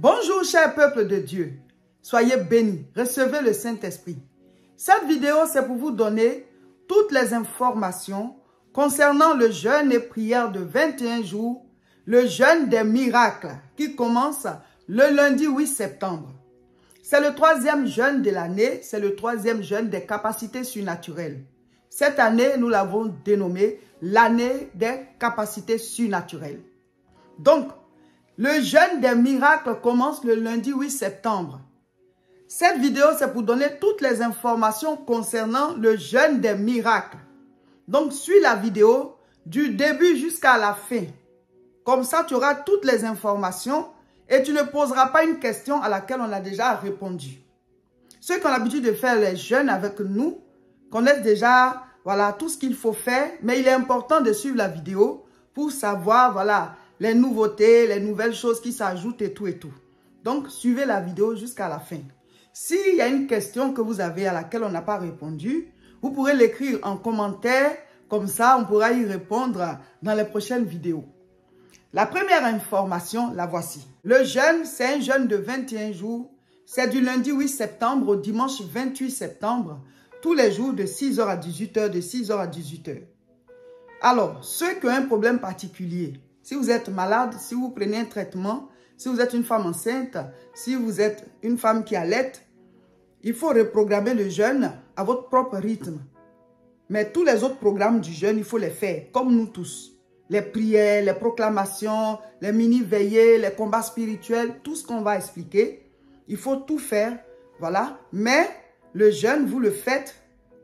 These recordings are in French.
Bonjour cher peuple de Dieu, soyez bénis, recevez le Saint-Esprit. Cette vidéo c'est pour vous donner toutes les informations concernant le jeûne et prière de 21 jours, le jeûne des miracles qui commence le lundi 8 septembre. C'est le troisième jeûne de l'année, c'est le troisième jeûne des capacités surnaturelles. Cette année, nous l'avons dénommé l'année des capacités surnaturelles. Donc, le jeûne des miracles commence le lundi 8 septembre. Cette vidéo, c'est pour donner toutes les informations concernant le jeûne des miracles. Donc, suis la vidéo du début jusqu'à la fin. Comme ça, tu auras toutes les informations et tu ne poseras pas une question à laquelle on a déjà répondu. Ceux qui ont l'habitude de faire les jeûnes avec nous connaissent déjà tout ce qu'il faut faire, mais il est important de suivre la vidéo pour savoir les nouveautés, les nouvelles choses qui s'ajoutent et tout et tout. Donc, suivez la vidéo jusqu'à la fin. S'il y a une question que vous avez à laquelle on n'a pas répondu, vous pourrez l'écrire en commentaire, comme ça on pourra y répondre dans les prochaines vidéos. La première information, la voici. Le jeûne, c'est un jeûne de 21 jours. C'est du lundi 8 septembre au dimanche 28 septembre, tous les jours de 6h à 18h, de 6h à 18h. Alors, ceux qui ont un problème particulier, si vous êtes malade, si vous prenez un traitement, si vous êtes une femme enceinte, si vous êtes une femme qui allaite, il faut reprogrammer le jeûne à votre propre rythme. Mais tous les autres programmes du jeûne, il faut les faire, comme nous tous. Les prières, les proclamations, les mini-veillées, les combats spirituels, tout ce qu'on va expliquer, il faut tout faire, voilà. Mais le jeûne, vous le faites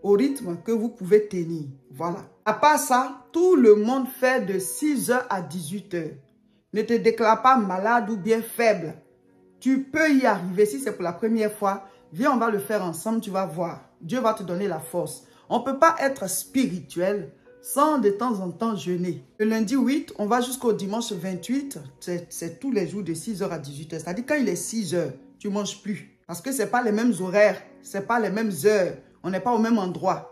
au rythme que vous pouvez tenir, voilà. À part ça, tout le monde fait de 6h à 18h. Ne te déclare pas malade ou bien faible. Tu peux y arriver. Si c'est pour la première fois, viens, on va le faire ensemble, tu vas voir. Dieu va te donner la force. On ne peut pas être spirituel sans de temps en temps jeûner. Le lundi 8, on va jusqu'au dimanche 28. C'est tous les jours de 6h à 18h. C'est-à-dire quand il est 6h, tu ne manges plus. Parce que ce n'est pas les mêmes horaires, ce n'est pas les mêmes heures. On n'est pas au même endroit.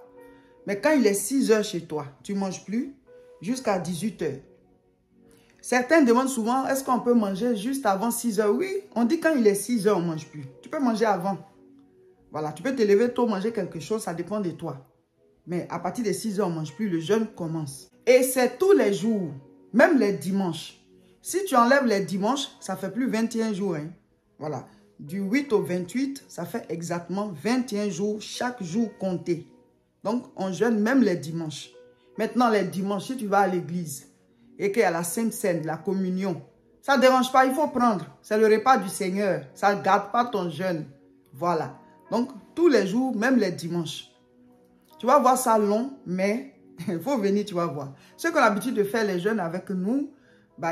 Mais quand il est 6h chez toi, tu ne manges plus jusqu'à 18h. Certains demandent souvent, est-ce qu'on peut manger juste avant 6h? Oui, on dit quand il est 6h, on ne mange plus. Tu peux manger avant. Voilà, tu peux te lever tôt, manger quelque chose, ça dépend de toi. Mais à partir de 6h, on ne mange plus, le jeûne commence. Et c'est tous les jours, même les dimanches. Si tu enlèves les dimanches, ça fait plus 21 jours. Hein. Voilà, du 8 au 28, ça fait exactement 21 jours, chaque jour compté. Donc, on jeûne même les dimanches. Maintenant, les dimanches, si tu vas à l'église et qu'il y a la Sainte Seine, la communion, ça ne dérange pas, il faut prendre. C'est le repas du Seigneur. Ça ne garde pas ton jeûne. Voilà. Donc, tous les jours, même les dimanches. Tu vas voir ça long, mais il faut venir, tu vas voir. Ceux qui ont l'habitude de faire les jeûnes avec nous,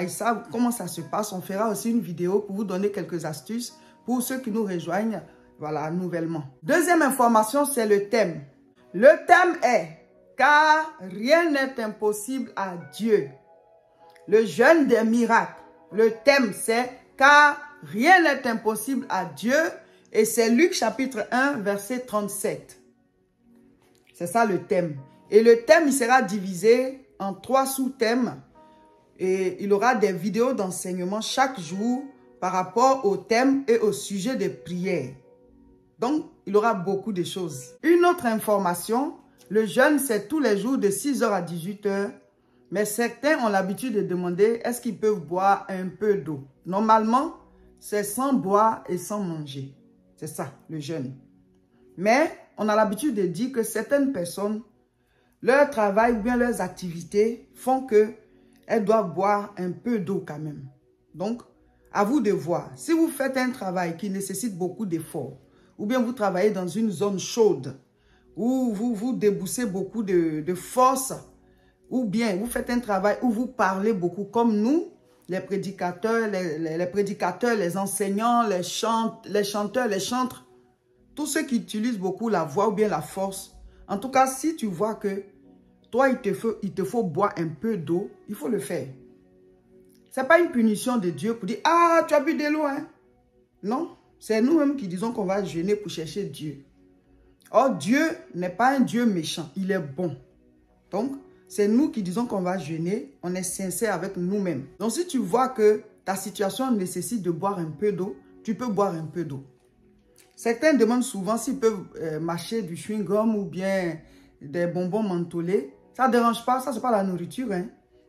ils savent comment ça se passe. On fera aussi une vidéo pour vous donner quelques astuces pour ceux qui nous rejoignent, nouvellement. Deuxième information, c'est le thème. Le thème est « Car rien n'est impossible à Dieu ». Le jeûne des miracles. Le thème, c'est « Car rien n'est impossible à Dieu ». Et c'est Luc chapitre 1, verset 37. C'est ça le thème. Et le thème, il sera divisé en 3 sous-thèmes. Et il aura des vidéos d'enseignement chaque jour par rapport au thème et au sujet des prières. Donc, il aura beaucoup de choses. Une autre information, le jeûne, c'est tous les jours de 6h à 18h. Mais certains ont l'habitude de demander, est-ce qu'ils peuvent boire un peu d'eau? Normalement, c'est sans boire et sans manger. C'est ça, le jeûne. Mais on a l'habitude de dire que certaines personnes, leur travail ou bien leurs activités font qu'elles doivent boire un peu d'eau quand même. Donc, à vous de voir. Si vous faites un travail qui nécessite beaucoup d'efforts, ou bien vous travaillez dans une zone chaude, où vous déboussez beaucoup de force, ou bien vous faites un travail où vous parlez beaucoup, comme nous, les prédicateurs, les enseignants, les chanteurs, les chantres, tous ceux qui utilisent beaucoup la voix ou bien la force. En tout cas, si tu vois que toi, il te faut boire un peu d'eau, il faut le faire. Ce n'est pas une punition de Dieu pour dire, ah, tu as bu de l'eau, hein? Non, c'est nous-mêmes qui disons qu'on va jeûner pour chercher Dieu. Or, Dieu n'est pas un Dieu méchant, il est bon. Donc, c'est nous qui disons qu'on va jeûner, on est sincère avec nous-mêmes. Donc, si tu vois que ta situation nécessite de boire un peu d'eau, tu peux boire un peu d'eau. Certains demandent souvent s'ils peuvent mâcher du chewing-gum ou bien des bonbons mentholés. Ça ne dérange pas, ça c'est pas la nourriture, hein.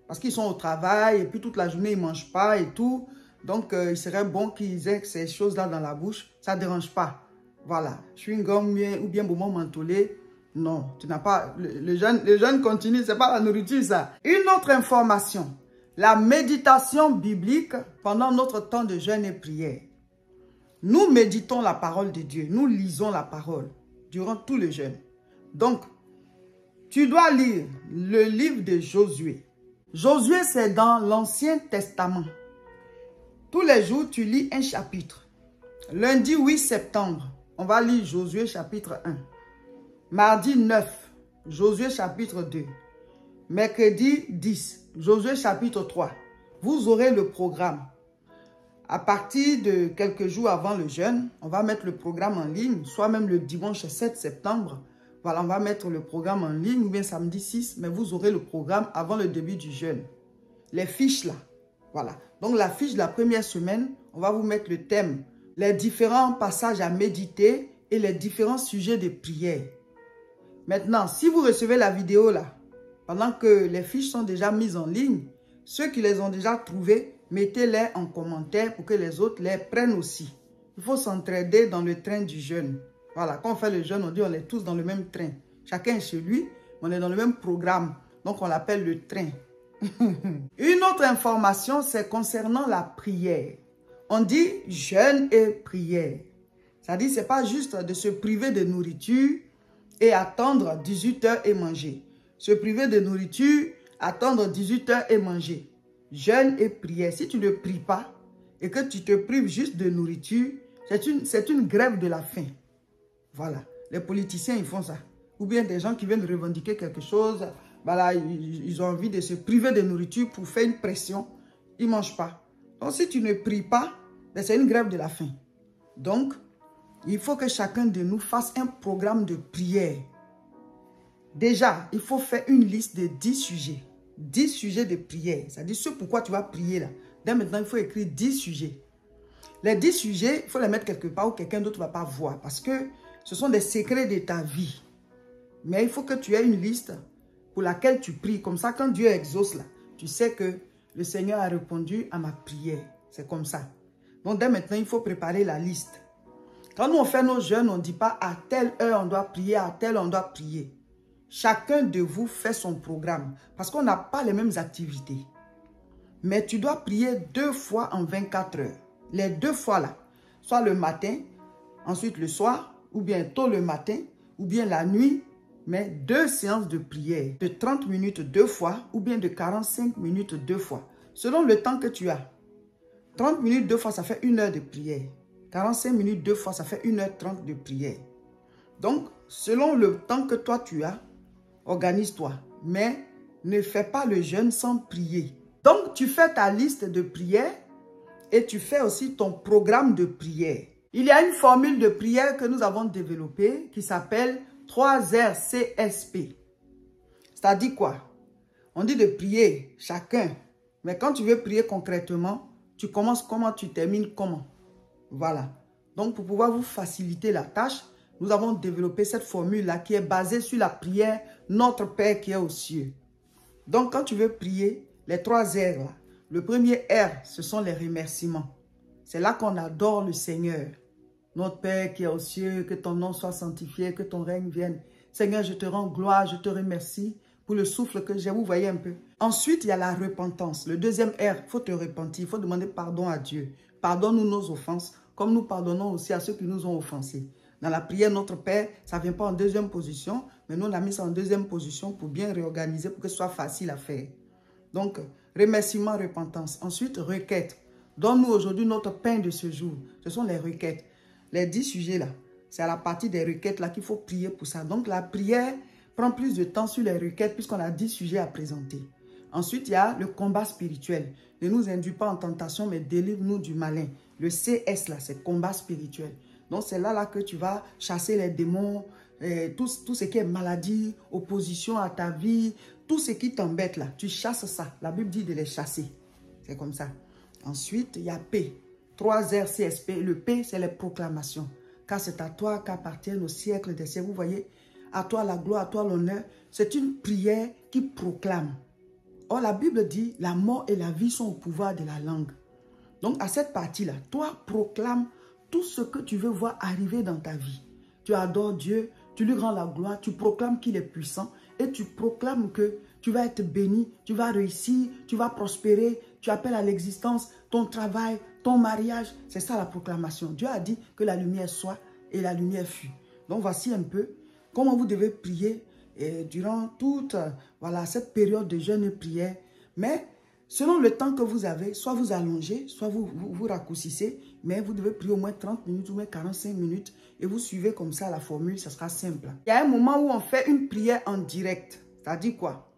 Parce qu'ils sont au travail et puis toute la journée ils ne mangent pas et tout. Donc il serait bon qu'ils aient ces choses-là dans la bouche. Ça ne dérange pas. Voilà, chewing-gum ou bien bonbons mentholés. Non, tu n'as pas... Le jeûne continue, ce n'est pas la nourriture ça. Une autre information. La méditation biblique pendant notre temps de jeûne et prière. Nous méditons la parole de Dieu. Nous lisons la parole durant tout le jeûne. Donc, tu dois lire le livre de Josué. Josué, c'est dans l'Ancien Testament. Tous les jours, tu lis un chapitre. Lundi 8 septembre, on va lire Josué chapitre 1. Mardi 9, Josué chapitre 2. Mercredi 10, Josué chapitre 3. Vous aurez le programme. À partir de quelques jours avant le jeûne, on va mettre le programme en ligne, soit même le dimanche 7 septembre. Voilà, on va mettre le programme en ligne, ou bien samedi 6, mais vous aurez le programme avant le début du jeûne. Les fiches là, voilà. Donc la fiche de la première semaine, on va vous mettre le thème, les différents passages à méditer et les différents sujets de prière. Maintenant, si vous recevez la vidéo là, pendant que les fiches sont déjà mises en ligne, ceux qui les ont déjà trouvées, mettez-les en commentaire pour que les autres les prennent aussi. Il faut s'entraider dans le train du jeûne. Voilà, quand on fait le jeûne, on dit on est tous dans le même train. Chacun est chez lui, on est dans le même programme. Donc on l'appelle le train. Une autre information, c'est concernant la prière. On dit jeûne et prière. C'est-à-dire, ce n'est pas juste de se priver de nourriture et attendre 18 heures et manger. Se priver de nourriture, attendre 18 heures et manger. Jeûne et prière. Si tu ne pries pas et que tu te prives juste de nourriture, c'est une grève de la faim. Voilà. Les politiciens, ils font ça. Ou bien des gens qui viennent revendiquer quelque chose. Voilà, ils ont envie de se priver de nourriture pour faire une pression. Ils ne mangent pas. Donc, si tu ne pries pas, c'est une grève de la faim. Donc, il faut que chacun de nous fasse un programme de prière. Déjà, il faut faire une liste de 10 sujets. 10 sujets de prière. C'est-à-dire ce pourquoi tu vas prier là. Dès maintenant, il faut écrire 10 sujets. Les 10 sujets, il faut les mettre quelque part où quelqu'un d'autre ne va pas voir. Parce que ce sont des secrets de ta vie. Mais il faut que tu aies une liste pour laquelle tu pries. Comme ça, quand Dieu exauce là, tu sais que le Seigneur a répondu à ma prière. C'est comme ça. Donc, dès maintenant, il faut préparer la liste. Quand nous, on fait nos jeûnes, on ne dit pas à telle heure on doit prier, à telle heure on doit prier. Chacun de vous fait son programme parce qu'on n'a pas les mêmes activités. Mais tu dois prier 2 fois en 24 heures. Les 2 fois là, soit le matin, ensuite le soir, ou bien tôt le matin, ou bien la nuit, mais 2 séances de prière de 30 minutes 2 fois, ou bien de 45 minutes 2 fois, selon le temps que tu as. 30 minutes 2 fois, ça fait 1 heure de prière. 45 minutes 2 fois, ça fait 1h30 de prière. Donc, selon le temps que toi tu as, organise-toi. Mais ne fais pas le jeûne sans prier. Donc, tu fais ta liste de prières et tu fais aussi ton programme de prière. Il y a une formule de prière que nous avons développée qui s'appelle 3RCSP. C'est-à-dire quoi? On dit de prier chacun. Mais quand tu veux prier concrètement, tu commences comment, tu termines comment. Voilà. Donc, pour pouvoir vous faciliter la tâche, nous avons développé cette formule-là qui est basée sur la prière « Notre Père qui est aux cieux ». Donc, quand tu veux prier, les 3 R, là, le premier R, ce sont les remerciements. C'est là qu'on adore le Seigneur. Notre Père qui est aux cieux, que ton nom soit sanctifié, que ton règne vienne. Seigneur, je te rends gloire, je te remercie pour le souffle que j'ai. Vous voyez un peu. Ensuite, il y a la repentance. Le deuxième R, il faut te repentir, il faut demander pardon à Dieu. Pardonne-nous nos offenses, comme nous pardonnons aussi à ceux qui nous ont offensés. Dans la prière, notre Père, ça ne vient pas en deuxième position, mais nous, on a mis ça en deuxième position pour bien réorganiser, pour que ce soit facile à faire. Donc, remerciement, repentance. Ensuite, requête. Donne-nous aujourd'hui notre pain de ce jour. Ce sont les requêtes. Les 10 sujets là, c'est à la partie des requêtes là qu'il faut prier pour ça. Donc, la prière prend plus de temps sur les requêtes puisqu'on a 10 sujets à présenter. Ensuite, il y a le combat spirituel. Ne nous induis pas en tentation, mais délivre-nous du malin. Le CS, là, c'est combat spirituel. Donc, c'est là que tu vas chasser les démons, tout ce qui est maladie, opposition à ta vie, tout ce qui t'embête, là. Tu chasses ça. La Bible dit de les chasser. C'est comme ça. Ensuite, il y a paix. 3 R CSP. Le P, c'est les proclamations. Car c'est à toi qu'appartiennent au siècle des siècles. Vous voyez, à toi la gloire, à toi l'honneur. C'est une prière qui proclame. Or, la Bible dit, la mort et la vie sont au pouvoir de la langue. Donc, à cette partie-là, toi, proclame tout ce que tu veux voir arriver dans ta vie. Tu adores Dieu, tu lui rends la gloire, tu proclames qu'il est puissant et tu proclames que tu vas être béni, tu vas réussir, tu vas prospérer, tu appelles à l'existence ton travail, ton mariage. C'est ça la proclamation. Dieu a dit que la lumière soit et la lumière fut. Donc, voici un peu comment vous devez prier durant toute cette période de jeûne et prière. Mais selon le temps que vous avez, soit vous allongez, soit vous raccourcissez, mais vous devez prier au moins 30 minutes ou moins 45 minutes et vous suivez comme ça la formule, ça sera simple. Il y a un moment où on fait une prière en direct. C'est-à-dire quoi?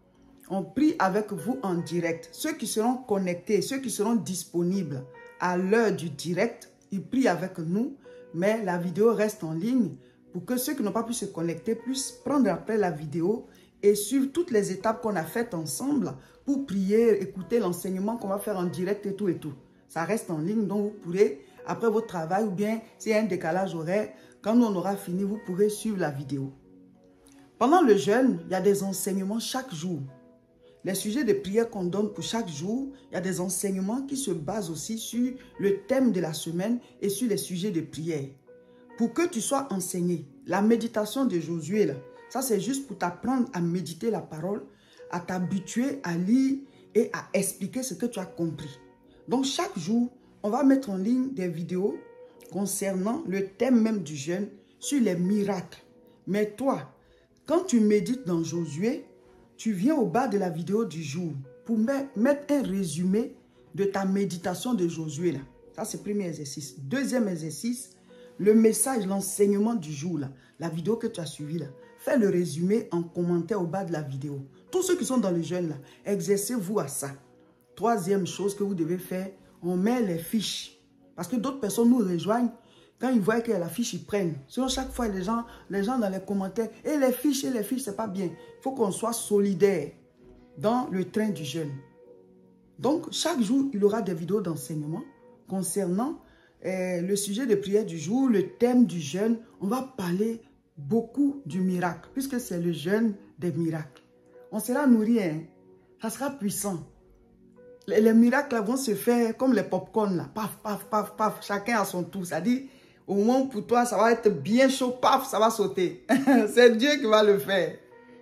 On prie avec vous en direct. Ceux qui seront connectés, ceux qui seront disponibles à l'heure du direct, ils prient avec nous, mais la vidéo reste en ligne pour que ceux qui n'ont pas pu se connecter puissent prendre après la vidéo et suivre toutes les étapes qu'on a faites ensemble pour prier, écouter l'enseignement qu'on va faire en direct et tout et tout. Ça reste en ligne, donc vous pourrez, après votre travail ou bien s'il y a un décalage horaire, quand nous on aura fini, vous pourrez suivre la vidéo. Pendant le jeûne, il y a des enseignements chaque jour. Les sujets de prière qu'on donne pour chaque jour, il y a des enseignements qui se basent aussi sur le thème de la semaine et sur les sujets de prière. Pour que tu sois enseigné, la méditation de Josué, là, ça c'est juste pour t'apprendre à méditer la parole, à t'habituer à lire et à expliquer ce que tu as compris. Donc chaque jour, on va mettre en ligne des vidéos concernant le thème même du jeûne sur les miracles. Mais toi, quand tu médites dans Josué, tu viens au bas de la vidéo du jour pour mettre un résumé de ta méditation de Josué. Là. Ça, c'est le premier exercice. Deuxième exercice, le message, l'enseignement du jour, là, la vidéo que tu as suivie, là, fais le résumé en commentaire au bas de la vidéo. Tous ceux qui sont dans le jeûne, là, exercez-vous à ça. Troisième chose que vous devez faire, on met les fiches. Parce que d'autres personnes nous rejoignent. Quand ils voient qu'il y a la fiche, ils prennent. Sinon, chaque fois, les gens dans les commentaires, et les fiches, c'est pas bien. Il faut qu'on soit solidaire dans le train du jeûne. Donc, chaque jour, il y aura des vidéos d'enseignement concernant le sujet de prière du jour, le thème du jeûne. On va parler beaucoup du miracle, puisque c'est le jeûne des miracles. On sera nourri, hein? Ça sera puissant. Les miracles là, vont se faire comme les pop-corn là. Paf, paf, paf, paf. Chacun à son tour. C'est-à-dire, au moins pour toi, ça va être bien chaud. Paf, ça va sauter. C'est Dieu qui va le faire.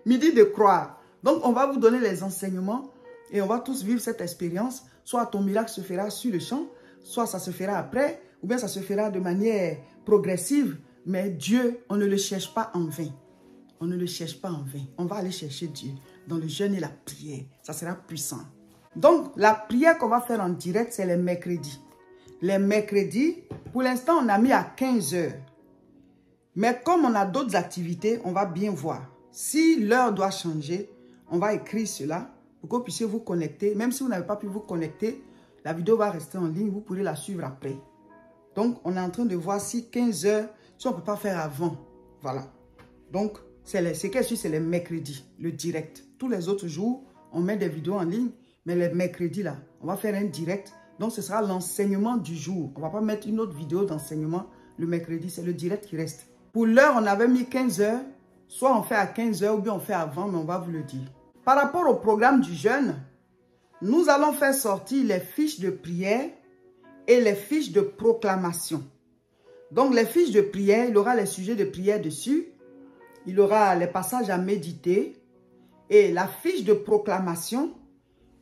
Midi de croire. Donc, on va vous donner les enseignements et on va tous vivre cette expérience. Soit ton miracle se fera sur le champ, soit ça se fera après, ou bien ça se fera de manière progressive. Mais Dieu, on ne le cherche pas en vain. On ne le cherche pas en vain. On va aller chercher Dieu dans le jeûne et la prière. Ça sera puissant. Donc, la prière qu'on va faire en direct, c'est les mercredis. Les mercredis, pour l'instant, on a mis à 15 h. Mais comme on a d'autres activités, on va bien voir. Si l'heure doit changer, on va écrire cela pour que vous puissiez vous connecter. Même si vous n'avez pas pu vous connecter, la vidéo va rester en ligne. Vous pourrez la suivre après. Donc, on est en train de voir si 15 h, si on ne peut pas faire avant. Voilà. Donc, ce qu'elle suit, c'est les mercredis, le direct. Tous les autres jours, on met des vidéos en ligne. Mais les mercredis, là, on va faire un direct. Donc, ce sera l'enseignement du jour. On ne va pas mettre une autre vidéo d'enseignement le mercredi. C'est le direct qui reste. Pour l'heure, on avait mis 15 h. Soit on fait à 15 h ou bien on fait avant, mais on va vous le dire. Par rapport au programme du jeûne, nous allons faire sortir les fiches de prière et les fiches de proclamation. Donc, les fiches de prière, il y aura les sujets de prière dessus. Il y aura les passages à méditer. Et la fiche de proclamation,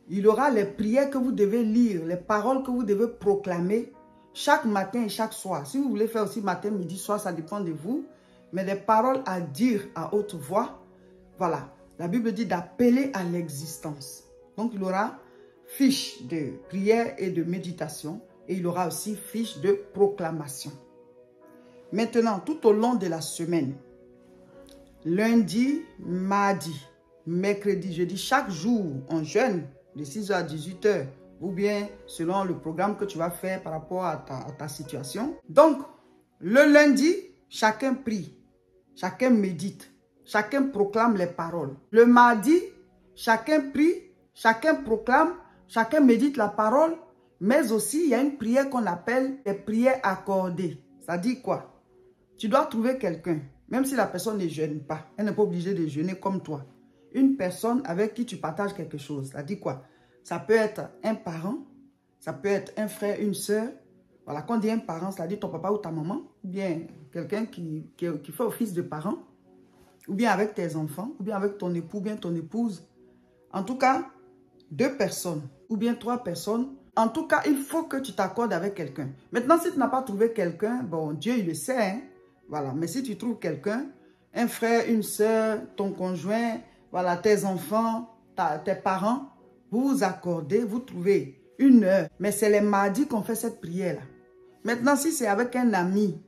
il y aura les prières que vous devez lire, les paroles que vous devez proclamer chaque matin et chaque soir. Si vous voulez faire aussi matin, midi, soir, ça dépend de vous. Mais des paroles à dire à haute voix. Voilà. La Bible dit d'appeler à l'existence. Donc, il y aura fiche de prière et de méditation. Et il y aura aussi fiche de proclamation. Maintenant, tout au long de la semaine, lundi, mardi, mercredi, jeudi, chaque jour, on jeûne de 6 h à 18 h, ou bien selon le programme que tu vas faire par rapport à ta situation. Donc, le lundi, chacun prie, chacun médite, chacun proclame les paroles. Le mardi, chacun prie, chacun proclame, chacun médite la parole. Mais aussi, il y a une prière qu'on appelle les prières accordées. Ça dit quoi? Tu dois trouver quelqu'un, même si la personne ne jeûne pas. Elle n'est pas obligée de jeûner comme toi. Une personne avec qui tu partages quelque chose. Ça dit quoi? Ça peut être un parent, ça peut être un frère, une soeur. Voilà, quand on dit un parent, ça dit ton papa ou ta maman, ou bien quelqu'un qui fait office de parent, ou bien avec tes enfants, ou bien avec ton époux, ou bien ton épouse. En tout cas, 2 personnes, ou bien 3 personnes. En tout cas, il faut que tu t'accordes avec quelqu'un. Maintenant, si tu n'as pas trouvé quelqu'un, bon, Dieu, il le sait, hein? Voilà, mais si tu trouves quelqu'un, un frère, une soeur, ton conjoint, voilà, tes enfants, tes parents, vous vous accordez, vous trouvez une heure. Mais c'est les mardis qu'on fait cette prière-là. Maintenant, si c'est avec un ami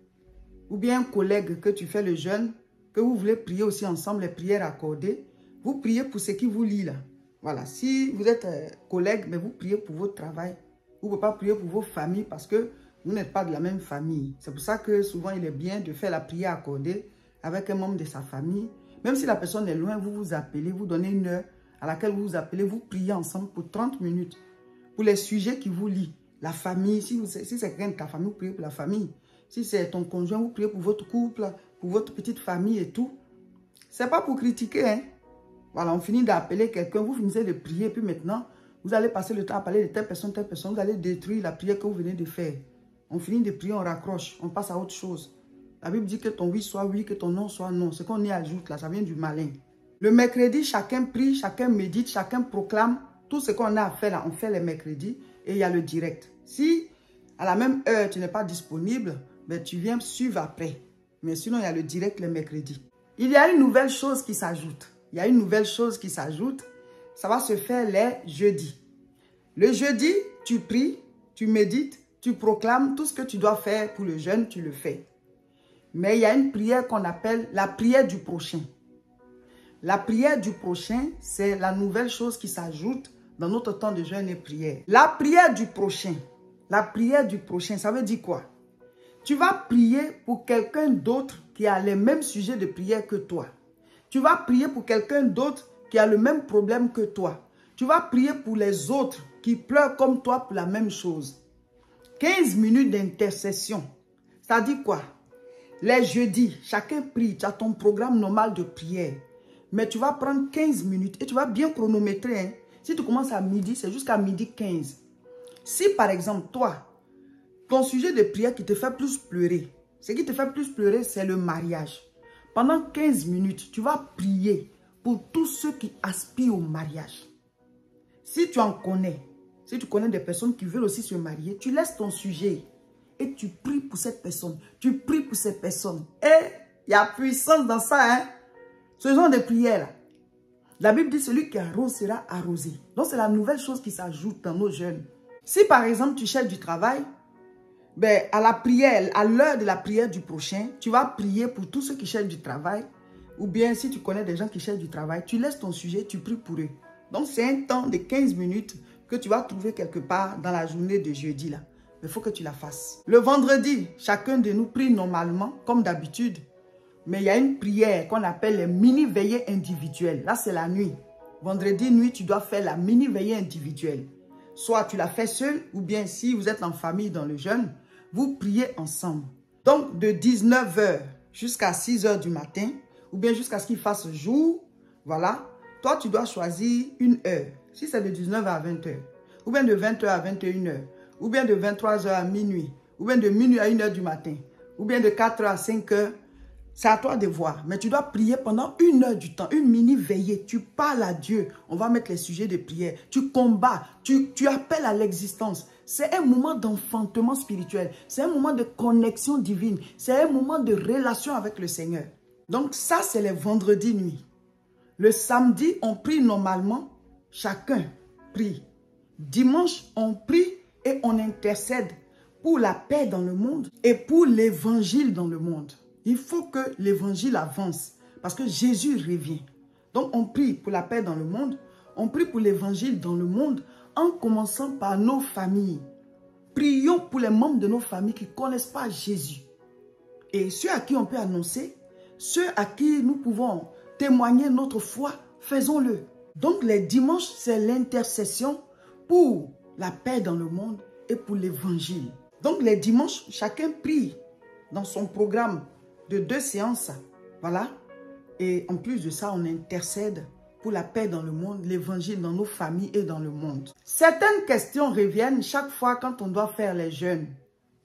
ou bien un collègue que tu fais le jeûne, que vous voulez prier aussi ensemble, les prières accordées, vous priez pour ce qui vous lie là. Voilà, si vous êtes collègue, mais vous priez pour votre travail. Vous ne pouvez pas prier pour vos familles parce que vous n'êtes pas de la même famille. C'est pour ça que souvent il est bien de faire la prière accordée avec un membre de sa famille. Même si la personne est loin, vous vous appelez, vous donnez une heure à laquelle vous vous appelez, vous priez ensemble pour 30 minutes. Pour les sujets qui vous lient. La famille, si c'est quelqu'un de ta famille, vous priez pour la famille. Si c'est ton conjoint, vous priez pour votre couple, pour votre petite famille et tout. C'est pas pour critiquer, hein. Voilà, on finit d'appeler quelqu'un, vous finissez de prier, puis maintenant, vous allez passer le temps à parler de telle personne, vous allez détruire la prière que vous venez de faire. On finit de prier, on raccroche, on passe à autre chose. La Bible dit que ton oui soit oui, que ton non soit non. Ce qu'on y ajoute là, ça vient du malin. Le mercredi, chacun prie, chacun médite, chacun proclame. Tout ce qu'on a à faire là, on fait les mercredis et il y a le direct. Si à la même heure, tu n'es pas disponible, ben, tu viens suivre après. Mais sinon, il y a le direct les mercredis. Il y a une nouvelle chose qui s'ajoute. Il y a une nouvelle chose qui s'ajoute. Ça va se faire les jeudis. Le jeudi, tu pries, tu médites, tu proclames tout ce que tu dois faire pour le jeûne, tu le fais. Mais il y a une prière qu'on appelle la prière du prochain. La prière du prochain, c'est la nouvelle chose qui s'ajoute dans notre temps de jeûne et prière. La prière du prochain, ça veut dire quoi? Tu vas prier pour quelqu'un d'autre qui a les mêmes sujets de prière que toi. Tu vas prier pour quelqu'un d'autre qui a le même problème que toi. Tu vas prier pour les autres qui pleurent comme toi pour la même chose. 15 minutes d'intercession. Ça dit quoi? Les jeudis, chacun prie. Tu as ton programme normal de prière. Mais tu vas prendre 15 minutes et tu vas bien chronométrer. Hein? Si tu commences à midi, c'est jusqu'à midi 15. Si par exemple, toi, ton sujet de prière qui te fait plus pleurer, ce qui te fait plus pleurer, c'est le mariage. Pendant 15 minutes, tu vas prier pour tous ceux qui aspirent au mariage. Si tu en connais, si tu connais des personnes qui veulent aussi se marier, tu laisses ton sujet et tu pries pour cette personne. Tu pries pour cette personne. Et il y a puissance dans ça, hein. Ce genre de prière-là. La Bible dit celui qui arrose sera arrosé. Donc c'est la nouvelle chose qui s'ajoute dans nos jeûnes. Si par exemple tu cherches du travail, ben, à la prière, à l'heure de la prière du prochain, tu vas prier pour tous ceux qui cherchent du travail. Ou bien si tu connais des gens qui cherchent du travail, tu laisses ton sujet, tu pries pour eux. Donc c'est un temps de 15 minutes que tu vas trouver quelque part dans la journée de jeudi là. Il faut que tu la fasses. Le vendredi, chacun de nous prie normalement, comme d'habitude. Mais il y a une prière qu'on appelle les mini-veillées individuelles. Là, c'est la nuit. Vendredi nuit, tu dois faire la mini-veillée individuelle. Soit tu la fais seule, ou bien si vous êtes en famille dans le jeûne, vous priez ensemble. Donc, de 19 h jusqu'à 6 h du matin, ou bien jusqu'à ce qu'il fasse jour, voilà. Toi, tu dois choisir une heure. Si c'est de 19 h à 20 h, ou bien de 20 h à 21 h, ou bien de 23 h à minuit, ou bien de minuit à 1 h du matin, ou bien de 4 h à 5 h, c'est à toi de voir. Mais tu dois prier pendant 1 heure du temps, une mini-veillée. Tu parles à Dieu. On va mettre les sujets de prière. Tu combats, tu appelles à l'existence. C'est un moment d'enfantement spirituel. C'est un moment de connexion divine. C'est un moment de relation avec le Seigneur. Donc ça, c'est les vendredis nuit. Le samedi, on prie normalement. Chacun prie. Dimanche, on prie et on intercède pour la paix dans le monde et pour l'évangile dans le monde. Il faut que l'évangile avance parce que Jésus revient. Donc on prie pour la paix dans le monde. On prie pour l'évangile dans le monde en commençant par nos familles. Prions pour les membres de nos familles qui ne connaissent pas Jésus. Et ceux à qui on peut annoncer, ceux à qui nous pouvons témoigner notre foi, faisons-le. Donc les dimanches, c'est l'intercession pour la paix dans le monde et pour l'évangile. Donc les dimanches, chacun prie dans son programme de 2 séances. Voilà. Et en plus de ça, on intercède pour la paix dans le monde, l'évangile dans nos familles et dans le monde. Certaines questions reviennent chaque fois quand on doit faire les jeûnes.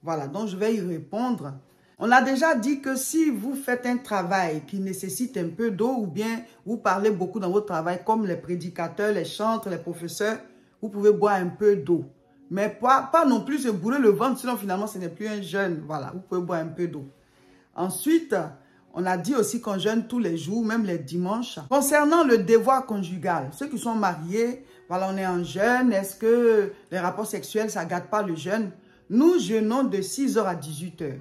Voilà, donc je vais y répondre. On a déjà dit que si vous faites un travail qui nécessite un peu d'eau ou bien vous parlez beaucoup dans votre travail, comme les prédicateurs, les chantres, les professeurs, vous pouvez boire un peu d'eau. Mais pas non plus se bourrer le ventre, sinon finalement ce n'est plus un jeûne. Voilà, vous pouvez boire un peu d'eau. Ensuite, on a dit aussi qu'on jeûne tous les jours, même les dimanches. Concernant le devoir conjugal, ceux qui sont mariés, voilà, on est en jeûne. Est-ce que les rapports sexuels, ça ne gâte pas le jeûne? Nous jeûnons de 6h à 18h.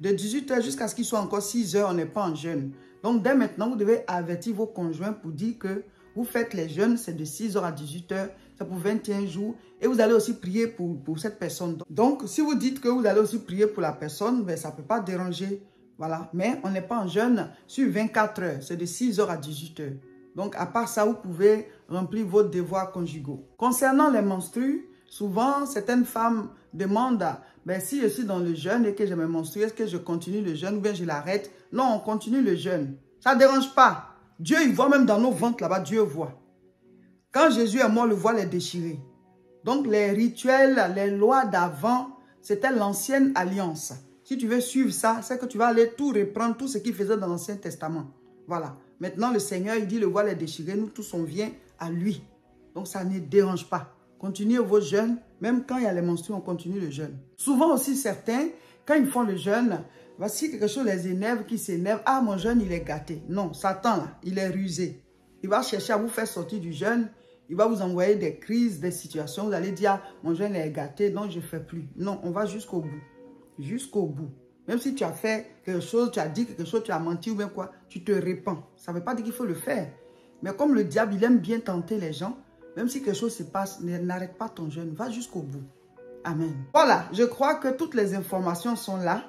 De 18h jusqu'à ce qu'il soit encore 6h, on n'est pas en jeûne. Donc, dès maintenant, vous devez avertir vos conjoints pour dire que vous faites les jeûnes, c'est de 6h à 18h, c'est pour 21 jours. Et vous allez aussi prier pour cette personne. Donc, si vous dites que vous allez aussi prier pour la personne, ben, ça ne peut pas déranger. Voilà. Mais on n'est pas en jeûne sur 24 heures, c'est de 6h à 18h. Donc, à part ça, vous pouvez remplir vos devoirs conjugaux. Concernant les menstrues, souvent, certaines femmes demandent, ben, si je suis dans le jeûne et que je me menstrue, est-ce que je continue le jeûne ou bien je l'arrête? Non, on continue le jeûne. Ça ne dérange pas. Dieu, il voit même dans nos ventres là-bas, Dieu voit. Quand Jésus est mort, le voile est déchiré. Donc, les rituels, les lois d'avant, c'était l'ancienne alliance. Si tu veux suivre ça, c'est que tu vas aller tout reprendre, tout ce qu'il faisait dans l'Ancien Testament. Voilà. Maintenant, le Seigneur, il dit, le voile est déchiré, nous tous, on vient à lui. Donc, ça ne dérange pas. Continuez vos jeûnes. Même quand il y a les menstrues, on continue le jeûne. Souvent aussi, certains, quand ils font le jeûne, voici quelque chose les énerve, qui s'énerve. Ah, mon jeûne, il est gâté. Non, Satan, là, il est rusé. Il va chercher à vous faire sortir du jeûne. Il va vous envoyer des crises, des situations. Vous allez dire, ah, mon jeûne est gâté, donc je ne fais plus. Non, on va jusqu'au bout. Jusqu'au bout. Même si tu as fait quelque chose, tu as dit quelque chose, tu as menti ou bien quoi, tu te répands. Ça ne veut pas dire qu'il faut le faire. Mais comme le diable, il aime bien tenter les gens, même si quelque chose se passe, n'arrête pas ton jeûne, va jusqu'au bout. Amen. Voilà, je crois que toutes les informations sont là.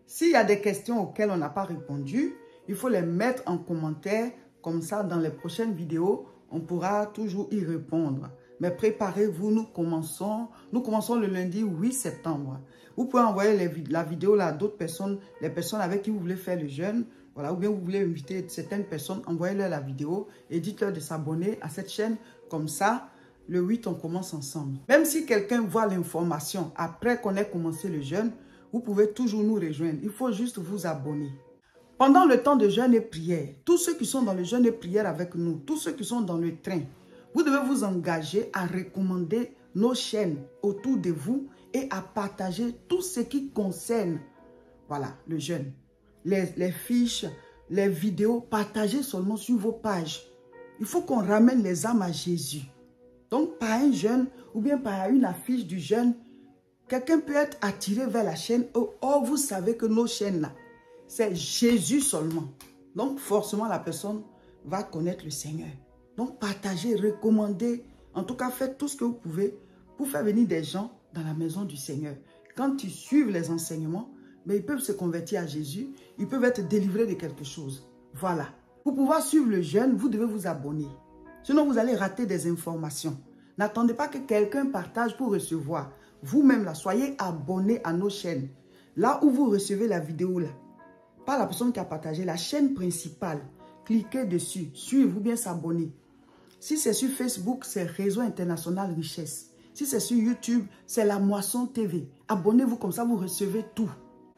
S'il y a des questions auxquelles on n'a pas répondu, il faut les mettre en commentaire. Comme ça, dans les prochaines vidéos, on pourra toujours y répondre. Mais préparez-vous, nous commençons le lundi 8 septembre. Vous pouvez envoyer la vidéo à d'autres personnes, les personnes avec qui vous voulez faire le jeûne. Voilà, ou bien vous voulez inviter certaines personnes, envoyez-leur la vidéo et dites-leur de s'abonner à cette chaîne. Comme ça, le 8, on commence ensemble. Même si quelqu'un voit l'information après qu'on ait commencé le jeûne, vous pouvez toujours nous rejoindre. Il faut juste vous abonner. Pendant le temps de jeûne et prière, tous ceux qui sont dans le jeûne et prière avec nous, tous ceux qui sont dans le train, vous devez vous engager à recommander nos chaînes autour de vous et à partager tout ce qui concerne, voilà, le jeûne. Les fiches, les vidéos, partagez seulement sur vos pages. Il faut qu'on ramène les âmes à Jésus. Donc, par un jeûne ou bien par une affiche du jeûne, quelqu'un peut être attiré vers la chaîne. Oh, vous savez que nos chaînes-là, c'est Jésus seulement. Donc, forcément, la personne va connaître le Seigneur. Donc, partagez, recommandez. En tout cas, faites tout ce que vous pouvez pour faire venir des gens dans la maison du Seigneur. Quand ils suivent les enseignements, mais ils peuvent se convertir à Jésus. Ils peuvent être délivrés de quelque chose. Voilà. Pour pouvoir suivre le jeûne, vous devez vous abonner. Sinon, vous allez rater des informations. N'attendez pas que quelqu'un partage pour recevoir. Vous-même, là, soyez abonnés à nos chaînes. Là où vous recevez la vidéo, là, pas la personne qui a partagé, la chaîne principale. Cliquez dessus, suivre ou bien s'abonner. Si c'est sur Facebook, c'est Réseau International Richesse. Si c'est sur YouTube, c'est La Moisson TV. Abonnez-vous, comme ça vous recevez tout.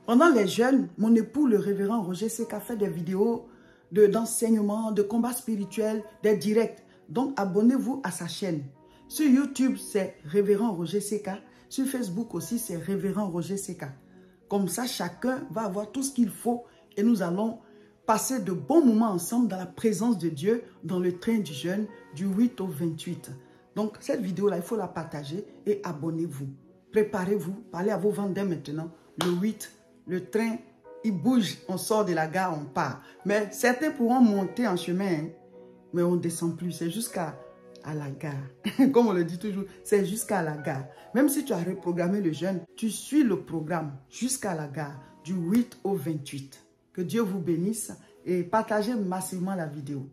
Pendant les jeûnes, mon époux, le révérend Roger Seka, fait des vidéos d'enseignement, de combat spirituel, des directs. Donc, abonnez-vous à sa chaîne. Sur YouTube, c'est Révérend Roger Seka. Sur Facebook aussi, c'est Révérend Roger Seka. Comme ça, chacun va avoir tout ce qu'il faut et nous allons passer de bons moments ensemble dans la présence de Dieu, dans le train du jeûne du 8 au 28. Donc, cette vidéo-là, il faut la partager et abonnez-vous. Préparez-vous, parlez à vos ventes dès maintenant. Le 8, le train, il bouge, on sort de la gare, on part. Mais certains pourront monter en chemin, hein, mais on ne descend plus, c'est jusqu'à la gare. Comme on le dit toujours, c'est jusqu'à la gare. Même si tu as reprogrammé le jeûne, tu suis le programme jusqu'à la gare du 8 au 28. Que Dieu vous bénisse et partagez massivement la vidéo.